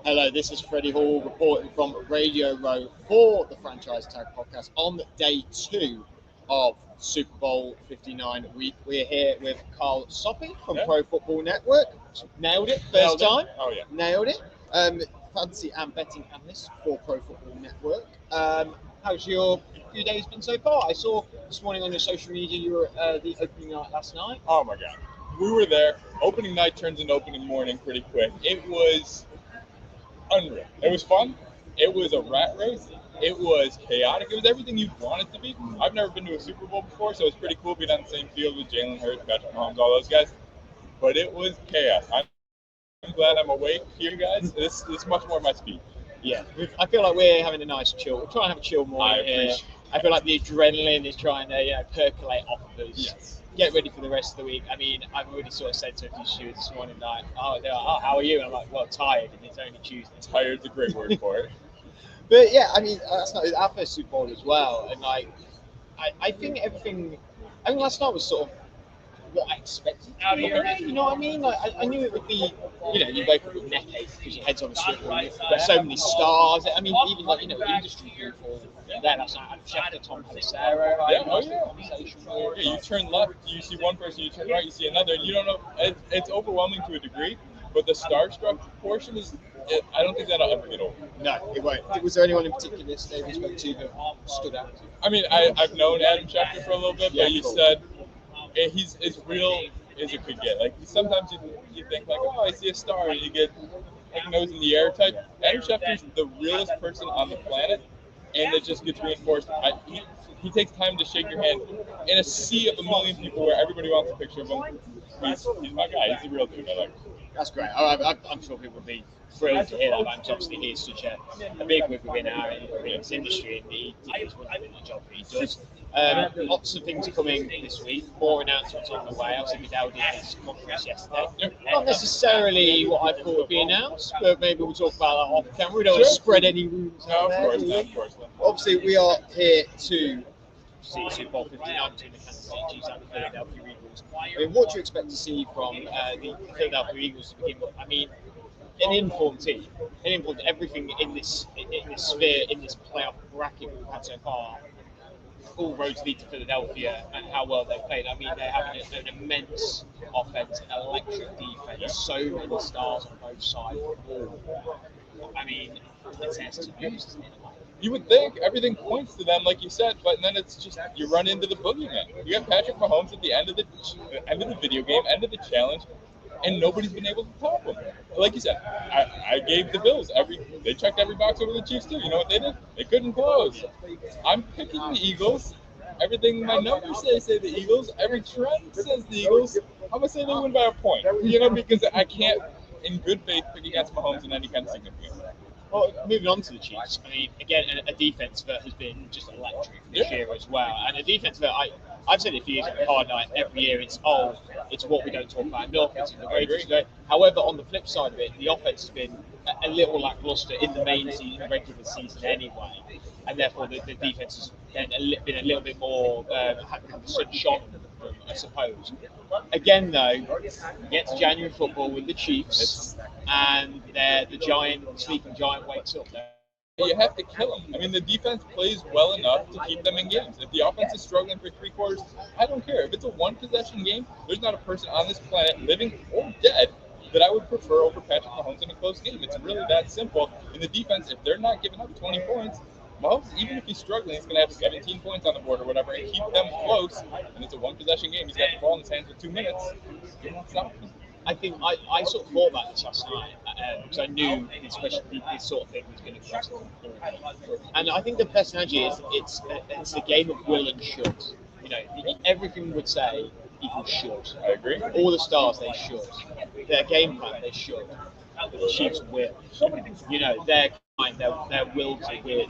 Hello, this is Freddie Hall reporting from Radio Row for the Franchise Tag Podcast on day 2 of Super Bowl 59 week. We're here with Kyle Soppe from Pro Football Network. Nailed it, first time. Oh yeah, nailed it. Fantasy and betting analyst for Pro Football Network. How's your few days been so far? I saw this morning on your social media you were at the opening night last night. Oh my God, we were there. Opening night turns into opening morning pretty quick. It was unreal. It was fun. It was a rat race. It was chaotic. It was everything you'd want it to be. I've never been to a Super Bowl before, so it was pretty cool being on the same field with Jalen Hurts, Patrick Mahomes, all those guys. But it was chaos. I'm glad I'm awake here, guys. This is much more my speed. Yeah, I feel like we're having a nice chill. We're trying to have a chill morning here. I feel like the adrenaline is trying to percolate off of us. Yes. Get ready for the rest of the week. I mean, I've already sort of said to a few students this morning, like, they're like, oh, how are you? And I'm like, well, tired, and it's only Tuesday. Tired's a great word for it. But yeah, I mean, that's not our first Super Bowl as well. And like, I think everything. I mean, last night was sort of what I expected to be. You know what I mean? Like, I knew it would be. You wake up with neck ache because your head's on a swivel. There's so many stars. I mean, even like industry people. There last night, Schefter, Tom Pelissero. You turn left, you see one person. You turn right, you see another. You don't know. It's overwhelming to a degree, but the starstruck portion is. I don't think that'll ever get over. No, it won't. Was there anyone in particular today we spoke to that stood out? I mean, I've known Adam Schefter for a little bit, but you said he's as real as it could get. Like sometimes you think like, oh, I see a star, and you get like nose in the air type. Adam Schefter's the realest person on the planet, and it just gets reinforced. He takes time to shake your hand in a sea of a million people where everybody wants a picture of him. He's my guy. He's the real dude. I like him. That's great. I'm sure people will be thrilled to hear that. I'm obviously he's such a big wig within our industry, and he does a wonderful job that he does. Lots of things coming this week. More announcements on the way. Obviously, Vidal did his conference yesterday. Not necessarily what I thought would be announced, but maybe we'll talk about that off camera. We don't want to spread any rumors out there. Of course not. Obviously, we are here to see Super Bowl 59 between the Kansas City Chiefs and the Philadelphia Eagles. I mean, what do you expect to see from the Philadelphia Eagles to begin with? I mean, an informed team, everything in this sphere, in this playoff bracket we've had so far, all roads lead to Philadelphia and how well they played. I mean, they have an immense offense, an electric defense, so many stars on both sides of the ball. I mean, it's theirs to lose, isn't it? You would think everything points to them, like you said, but then it's just you run into the boogeyman. You got Patrick Mahomes at the end of the video game, end of the challenge, and nobody's been able to top him. Like you said, I gave the Bills they checked every box over the Chiefs too. You know what they did? They couldn't close. I'm picking the Eagles. Everything my numbers say the Eagles. Every trend says the Eagles. I'm gonna say they win by a point. Because I can't, in good faith, pick against Mahomes in any kind of significant way. Well, moving on to the Chiefs, I mean, again, a defense that has been just electric this year as well. And a defense that I've said it for years, hard night every year, it's what we don't talk about enough, it's the Raiders. However, on the flip side of it, the offense has been a little lackluster in the main season, the regular season anyway. And therefore, the defense has been a little bit more, had the sun shone on them, I suppose. Again, though, get to January football with the Chiefs, and the sleeping giant wakes up there. You have to kill them. I mean, the defense plays well enough to keep them in games. If the offense is struggling for 3 quarters, I don't care. If it's a one-possession game, there's not a person on this planet, living or dead, that I would prefer over Patrick Mahomes in a close game. It's really that simple. In the defense, if they're not giving up 20 points, Mahomes, even if he's struggling, he's going to have 17 points on the board or whatever and keep them close. And it's a one-possession game. He's got the ball in his hands for 2 minutes. You're not stopping him. I think I sort of thought about this last night because I knew this sort of thing was going to come through. And I think the best analogy is it's a game of will and should. Everything would say Eagles should. I agree. All the stars, they should. Their game plan, they should. The Chiefs will. Their kind, their will to win.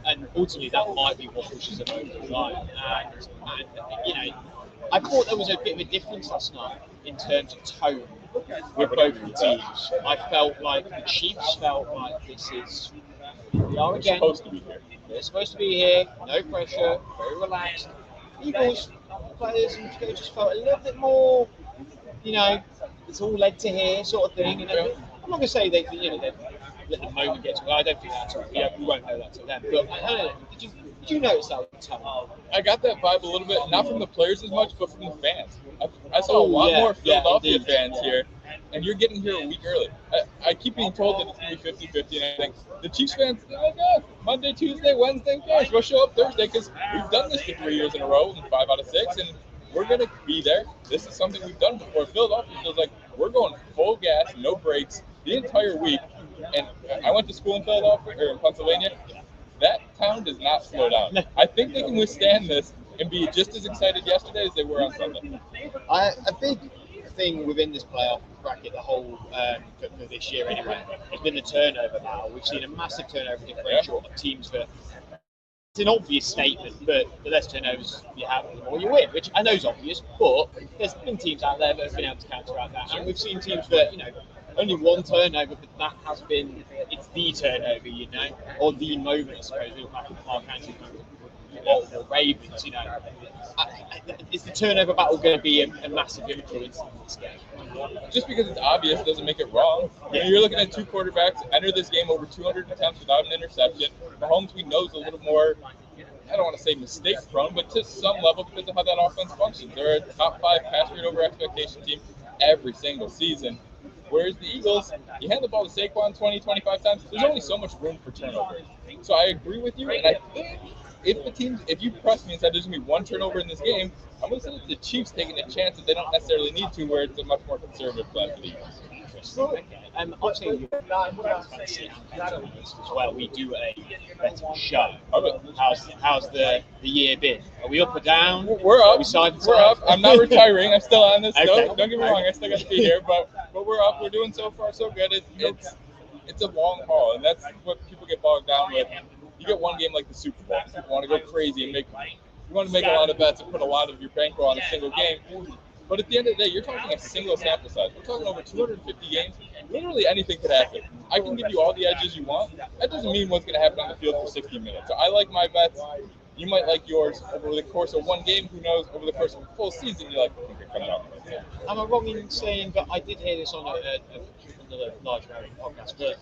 And ultimately, that might be what pushes them over the line. And I thought there was a bit of a difference last night in terms of tone with both the teams. I felt like the Chiefs felt like we are again. Supposed to be here. They're supposed to be here, no pressure, very relaxed. Eagles players and coaches felt a little bit more, it's all led to here sort of thing. I'm not going to say they're let the moment get to it. I don't think that's right. We won't know that till then. But I don't know. Did you notice that tone? I got that vibe a little bit, not from the players as much, but from the fans. I saw a lot more Philadelphia fans here, and you're getting here a week early. I keep being told that it's going to be 50-50, and I think the Chiefs fans, they're like, Monday, Tuesday, Wednesday, guys, we'll show up Thursday, because we've done this for 3 years in a row, and 5 out of 6, and we're going to be there. This is something we've done before. Philadelphia feels like we're going full gas, no brakes, the entire week. And I went to school in Philadelphia, or in Pennsylvania. That town does not slow down. I think they can withstand this and be just as excited yesterday as they were on Sunday. A big thing within this playoff bracket, the whole for this year anyway, has been the turnover battle. We've seen a massive turnover differential of teams that. It's an obvious statement, but the less turnovers you have, the more you win, which I know is obvious, but there's been teams out there that have been able to counteract that. And we've seen teams that, only one turnover, but that has been, it's the turnover, or the moment, I suppose. We look back at Mark Andrews or Ravens, is the turnover battle going to be a massive influence in this game? Just because it's obvious doesn't make it wrong. You're looking at 2 quarterbacks enter this game over 200 attempts without an interception. Mahomes, we know, is a little more, I don't want to say mistake prone, but to some level because of how that offense functions. They're a top 5 pass rate over expectation team every single season. Whereas the Eagles, you hand the ball to Saquon 20, 25 times, there's only so much room for turnovers. So I agree with you, and I think if you press me and said there's going to be 1 turnover in this game, I'm going to say that the Chiefs taking a chance that they don't necessarily need to, where it's a much more conservative plan for the Eagles. Obviously, you fantasy as well. We do a betting show. How's the year been? Are we up or down? We're up. We're up. I'm not retiring. I'm still on this. Okay. Don't get me wrong. I still got to be here, but we're up. We're doing so far so good. It's a long haul, and that's what people get bogged down with. You get one game like the Super Bowl. People want to go crazy and you want to make a lot of bets and put a lot of your bankroll on a single game. But at the end of the day, you're talking a single sample size. We're talking over 250 games. Literally anything could happen. I can give you all the edges you want. That doesn't mean what's going to happen on the field for 60 minutes. So I like my bets. You might like yours over the course of one game. Who knows? Over the course of a full season, you're like, I think they're coming out. Am I wrong in saying, but I did hear this on another large American podcast, but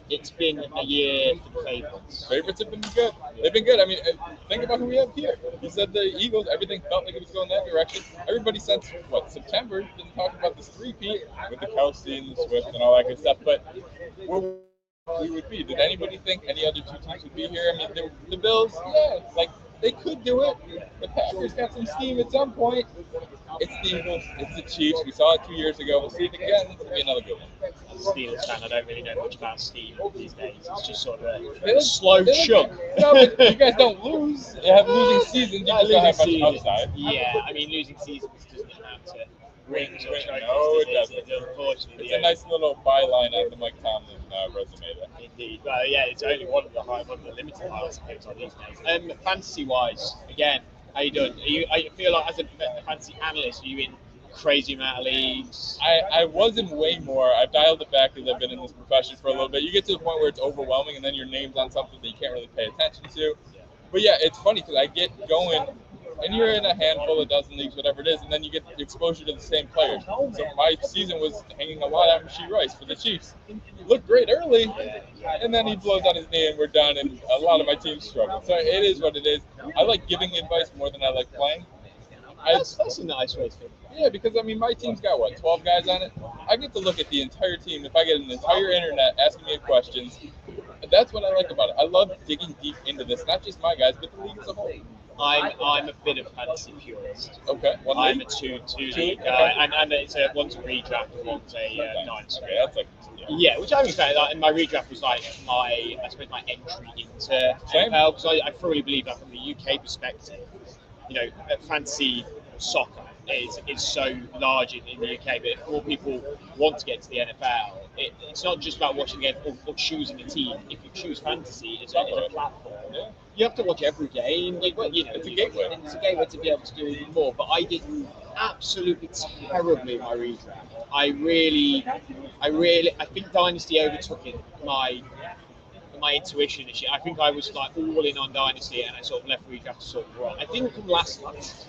it's been a year for the favorites. Favorites have been good. They've been good. I mean, think about who we have here. You said the Eagles, everything felt like it was going that direction. Everybody since, September, been talking about this three-peat with the Kelsey and the Swift and all that good stuff. But where we would be, did anybody think any other 2 teams would be here? I mean, the Bills, they could do it. The Packers got some steam at some point. It's the Eagles. It's the Chiefs. We saw it 2 years ago. We'll see it again. It's going to be another good one. As a Steelers fan, I don't really know much about steam these days. It's just sort of a slow chug. No, but you guys don't lose. You have losing seasons. You just don't have much upside. Yeah, I mean, losing seasons doesn't amount to rings or trophies. No, it doesn't. Unfortunately, it's a nice little byline on the Mike Tomlin resume there. Indeed. Well, it's only one of the limited highlights I picked on these days. Fantasy-wise, again, how you doing? I feel like as a fantasy analyst, are you in crazy amount of leagues? I was in way more. I've dialed it back because I've been in this profession for a little bit. You get to the point where it's overwhelming, and then your name's on something that you can't really pay attention to. But yeah, it's funny because I get going, and you're in a handful, a dozen leagues, whatever it is, and then you get exposure to the same players. So my season was hanging a lot on Rasheed Rice for the Chiefs. He looked great early, and then he blows out his knee, and we're done, and a lot of my teams struggle. So it is what it is. I like giving advice more than I like playing. That's a nice way to think. Yeah, because I mean, my team's got 12 guys on it. I get to look at the entire team. If I get an entire internet asking me questions, that's what I like about it. I love digging deep into this, not just my guys, but the league as a whole. I'm a bit of fantasy purist. Okay. I'm a two league guy, and it's one's a redraft and one's a dynasty. Okay, that's like. Yeah, which I was fair. And my redraft was like my entry into NFL, because I thoroughly believe that from the UK perspective, fantasy soccer is so large in the UK, but if more people want to get to the NFL, it's not just about watching the game or choosing a team. If you choose fantasy, it's a platform. Yeah. You have to watch every game. It's a gateway. It's a gateway to be able to do even more. But I did absolutely terribly in my redraft. I think Dynasty overtook it. my intuition this year. I think I was like all in on Dynasty, and I sort of left week after sort of wrong. I didn't come last.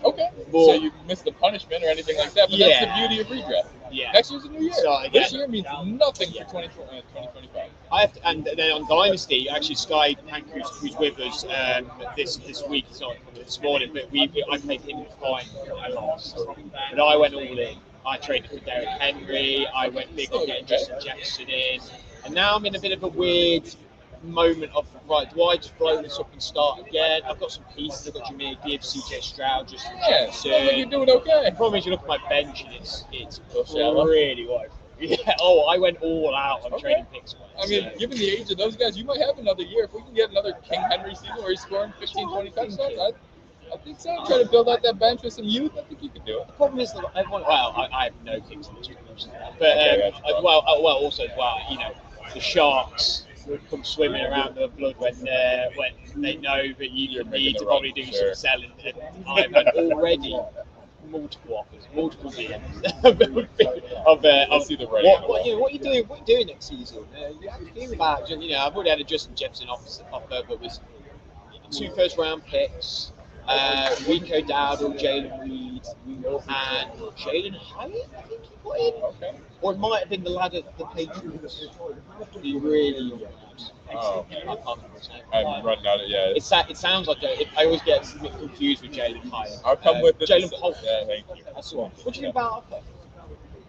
Okay. So you missed the punishment or anything like that, but that's the beauty of redraft. Yeah. Next year's a new year. So again, this year means nothing for 2025. And then on Dynasty, actually Sky Pank, who's with us this week, he's not coming this morning, but I played him fine. I lost, but I went all in. I traded for Derrick Henry. I went big on getting Justin Jefferson in, and now I'm in a bit of a weird moment of, right, do I just blow this up and start again? I've got some pieces. I've got Jameer Gibbs, CJ Stroud, Justin Jefferson. You're doing okay. The problem is you look at my bench and it's really low. Yeah. Oh, I went all out on trading picks. I mean, given the age of those guys, you might have another year. If we can get another King Henry season where he's scoring 15, 20 touchdowns, I think so. Try to build out that bench with some youth. I think you can do it. The problem is that everyone. Well, I have no picks in this group, but also as well, you know, the Sharks come swimming around the blood when they know that you need to probably do some selling. And I've had already multiple offers, multiple DMs of what you doing next season. You have to think about, you know, I've already had a Justin Jefferson offer, but it was 2 first-round picks. Rico Dowdle, Jalen Reed, and Jalen Hyatt, I think he put in. Okay. Or it might have been the lad at the Patriots. The really young ones. I'm running out of, It sounds like I always get a bit confused with Jalen Hyatt. I'll come with it. Jalen Polk. Yeah, thank you. That's the one. What do you think about Upper?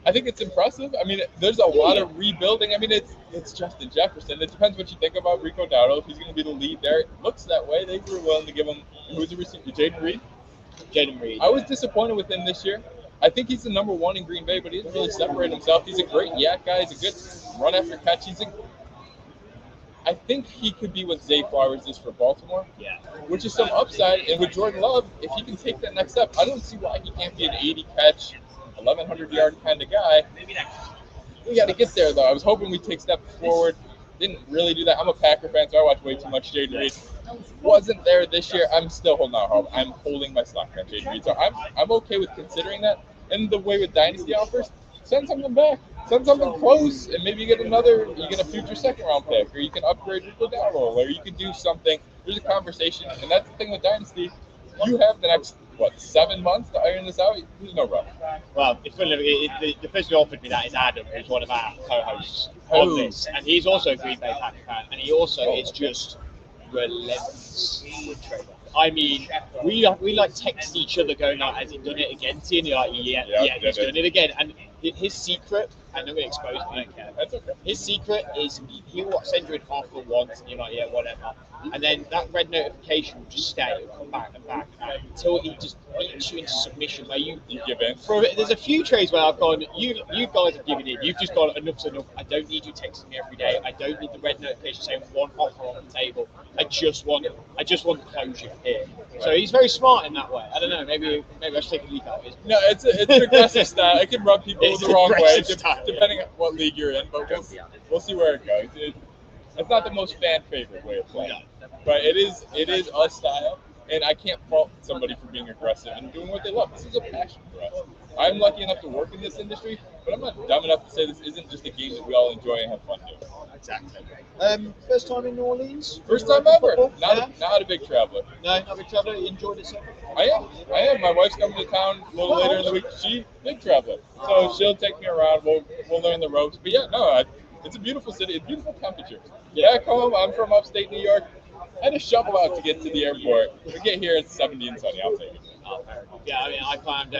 I think it's impressive. I mean, there's a lot of rebuilding. I mean, it's Justin Jefferson. It depends what you think about Rico Dowdle. If he's going to be the lead there, it looks that way. They were willing to give him, who's the receiver? Jaden Reed? Jaden Reed. I was disappointed with him this year. I think he's the number 1 in Green Bay, but he didn't really separate himself. He's a great yak guy. He's a good run after catch. I think he could be what Zay Flowers is for Baltimore. Yeah. Which is some upside. And with Jordan Love, if he can take that next step, I don't see why he can't be an 80 catch, 1,100-yard kind of guy. We got to get there, though. I was hoping we'd take steps forward. Didn't really do that. I'm a Packer fan, so I watch way too much Jaden Reed. Wasn't there this year. I'm still holding out hope. I'm holding my stock on Jaden Reed. So I'm okay with considering that. And the way with Dynasty offers, send something back. Send something close, and maybe you get a future second-round pick, or you can upgrade Rico Dowdle, or you can do something. There's a conversation, and that's the thing with Dynasty. You have the next, 7 months to iron this out? There's no rush. Well, the person who offered me that is Adam, who's one of our co-hosts on this, and he's also a Green Bay Packer fan, and he also is just relentless with trade. I mean, we like text each other going like, has he done it again? And you're like, yeah, he's done it again. And his secret, and I'm going to expose him, I don't care. That's okay. His secret is he'll send you an offer once, and you're like, yeah, whatever. And then that red notification will just stay, it'll come back and back until he just beats you into submission where you give in. There's a few trades where I've gone, you guys have given in. You've just gone, enough's enough. I don't need you texting me every day. I don't need the red notification saying one offer on the table. I just want the closure here. So he's very smart in that way. I don't know. Maybe I should take a leak out of his. No, it's an aggressive style. It can rub people the wrong way depending on what league you're in. But we'll see where it goes. It's not the most fan favorite way of playing, but it is a style. And I can't fault somebody for being aggressive and doing what they love. This is a passion for us. I'm lucky enough to work in this industry, but I'm not dumb enough to say this isn't just a game that we all enjoy and have fun doing. Exactly. First time in New Orleans? First time ever. Not a big traveler. No, not a big traveler. You enjoyed it so far? I am. My wife's coming to town a little later in the week. She's a big traveler. So she'll take me around. We'll learn the ropes. But it's a beautiful city. It's beautiful temperature. Back home, I'm from upstate New York. I had to shovel out to get to the airport. We get here, it's 70 and sunny. I'll take it. Yeah, I mean, I found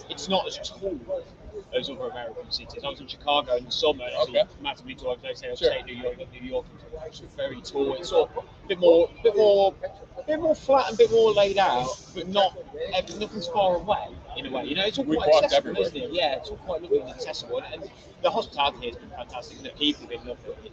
it's not as tall as other American cities. I was in Chicago in the summer, and it's massively tall. I say upstate New York, but New York is very tall. It's sort of a bit more flat and a bit more laid out, but nothing's far away in a way. You know, it's all quite accessible, isn't it? Yeah, it's all quite lovely and accessible, and the hospitality here has been fantastic, and the people have been lovely.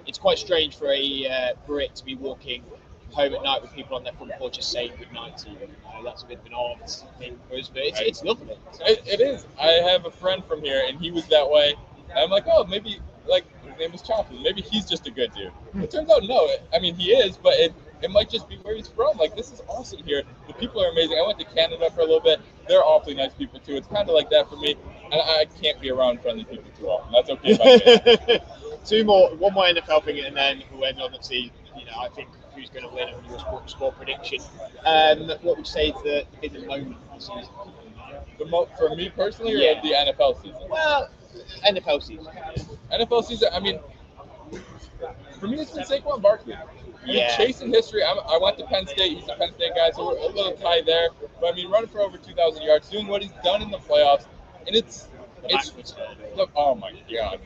It's quite strange for a Brit to be walking home at night with people on their front porch just saying good night to you. That's a bit of an odd thing for us, but it's lovely. It is. I have a friend from here, and he was that way. And I'm like, oh, maybe his name was Chompy. Maybe he's just a good dude. It turns out no. I mean, he is, but it might just be where he's from. Like, this is awesome here. The people are amazing. I went to Canada for a little bit. They're awfully nice people too. It's kind of like that for me. And I can't be around friendly people too often. That's okay by me. Two more, one more NFL thing, and then we'll end on and see. I think who's going to win on your score prediction. What would you say is the biggest moment of the season? For me personally, or Yeah. the NFL season? Well, NFL season. NFL season. I mean, for me, it's been Saquon Barkley. Yeah. Chasing history. I went to Penn State. He's a Penn State guy, so we're a little tied there. But I mean, running for over 2,000 yards, doing what he's done in the playoffs, and it's oh my god.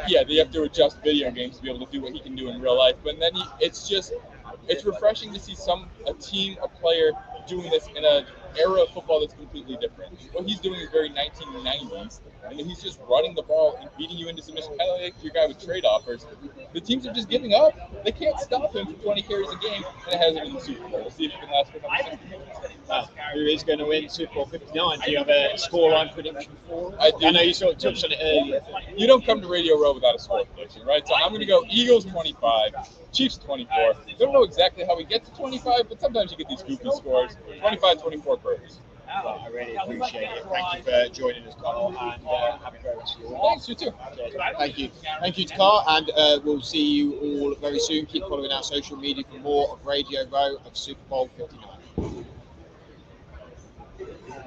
Yeah, they have to adjust video games to be able to do what he can do in real life. But then it's refreshing to see a team, a player doing this in an era of football that's completely different. What he's doing is very 1990s, and he's just running the ball and beating you into submission, kind of like your guy with trade offers. The teams are just giving up. They can't stop him for 20 carries a game, and it has him in the Super Bowl. We'll see if it can last for another 60 minutes. Who is going to win Super Bowl 59? Do you have a scoreline prediction for? I do. I know you sort of touched on it earlier. You don't come to Radio Row without a score prediction, right? So I'm going to go Eagles 25, Chiefs 24. Don't know exactly how we get to 25, but sometimes you get these goofy scores. 25-24 Birds. I really appreciate it. Thank you for joining us, Carl, and have a great rest of your week. Thanks, you too. Thank you. Thank you to Carl, and we'll see you all very soon. Keep following our social media for more of Radio Row of Super Bowl 59.